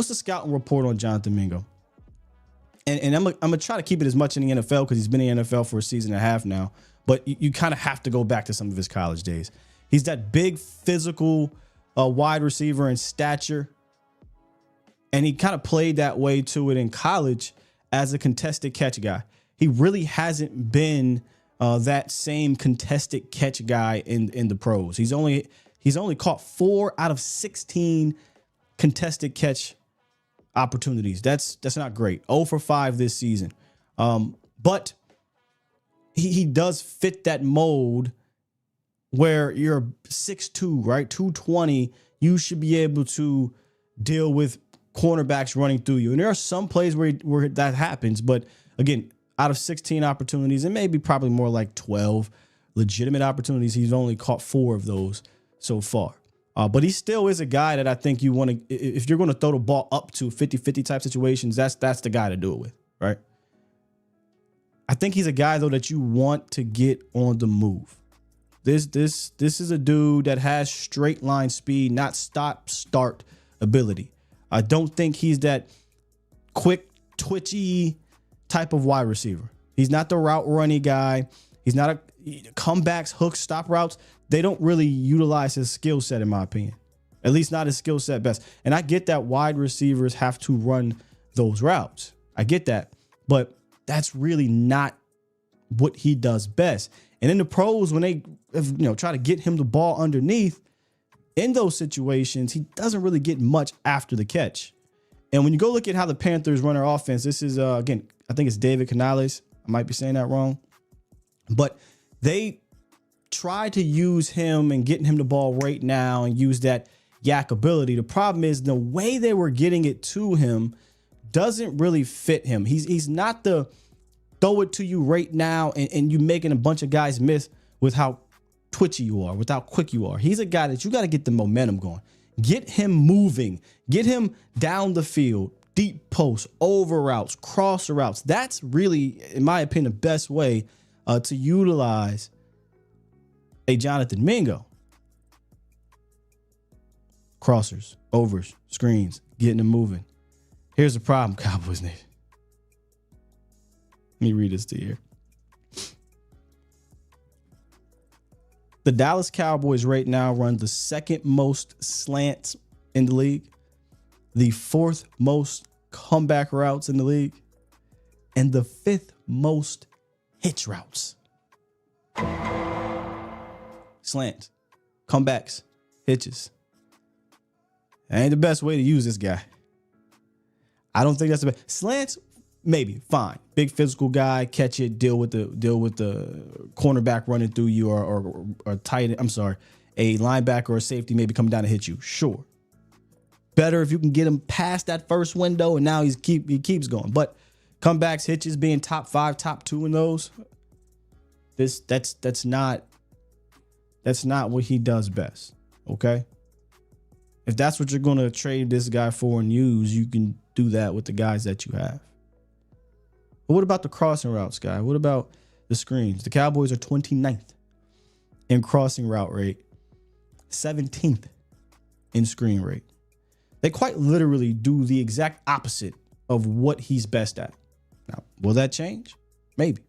what's the scouting report on Jonathan Mingo? And I'm gonna try to keep it as much in the NFL because he's been in the NFL for a season and a half now. But you kind of have to go back to some of his college days. He's that big physical wide receiver in stature. And he kind of played that way to it in college as a contested catch guy. He really hasn't been that same contested catch guy in the pros. He's only caught 4 out of 16 contested catch opportunities. That's not great. 0 for 5 this season. But he does fit that mold where you're 6'2", right? 220. You should be able to deal with cornerbacks running through you. And there are some plays where that happens. But again, out of 16 opportunities, and maybe probably more like 12 legitimate opportunities, he's only caught 4 of those so far. But he still is a guy that I think you want to, if you're going to throw the ball up to 50-50 type situations, that's the guy to do it with, right? I think he's a guy, though, that you want to get on the move. This is a dude that has straight line speed, not stop-start ability. I don't think he's that quick, twitchy type of wide receiver. He's not the route running guy. He's not a comebacks, hooks, stop routes. They don't really utilize his skill set, in my opinion. At least not his skill set best. And I get that wide receivers have to run those routes. I get that. But that's really not what he does best. And in the pros, when they try to get him the ball underneath, in those situations, he doesn't really get much after the catch. And when you go look at how the Panthers run their offense, this is, again, I think it's David Canales. I might be saying that wrong. But they try to use him and getting him the ball right now and use that yak ability. The problem is the way they were getting it to him doesn't really fit him. He's not the throw it to you right now and you making a bunch of guys miss with how twitchy you are, with how quick you are. He's a guy that you got to get the momentum going. Get him moving. Get him down the field, deep posts, over routes, crosser routes. That's really, in my opinion, the best way to utilize a Jonathan Mingo. Crossers, overs, screens, getting them moving. Here's the problem, Cowboys Nation. Let me read this to you. The Dallas Cowboys right now run the 2nd most slants in the league, the 4th most comeback routes in the league, and the 5th most hitch routes. Slants, comebacks, hitches. That ain't the best way to use this guy. I don't think that's the best. Slants, maybe, fine. Big physical guy, catch it, deal with the cornerback running through you or tight. I'm sorry, a linebacker or a safety maybe come down and hit you. Sure. Better if you can get him past that first window and now he keeps going. But comebacks, hitches, being top 5, top 2 in those, that's not what he does best. Okay. If that's what you're going to trade this guy for and use, you can do that with the guys that you have. But what about the crossing routes, guy? What about the screens? The Cowboys are 29th in crossing route rate, 17th in screen rate. They quite literally do the exact opposite of what he's best at. Now, will that change? Maybe.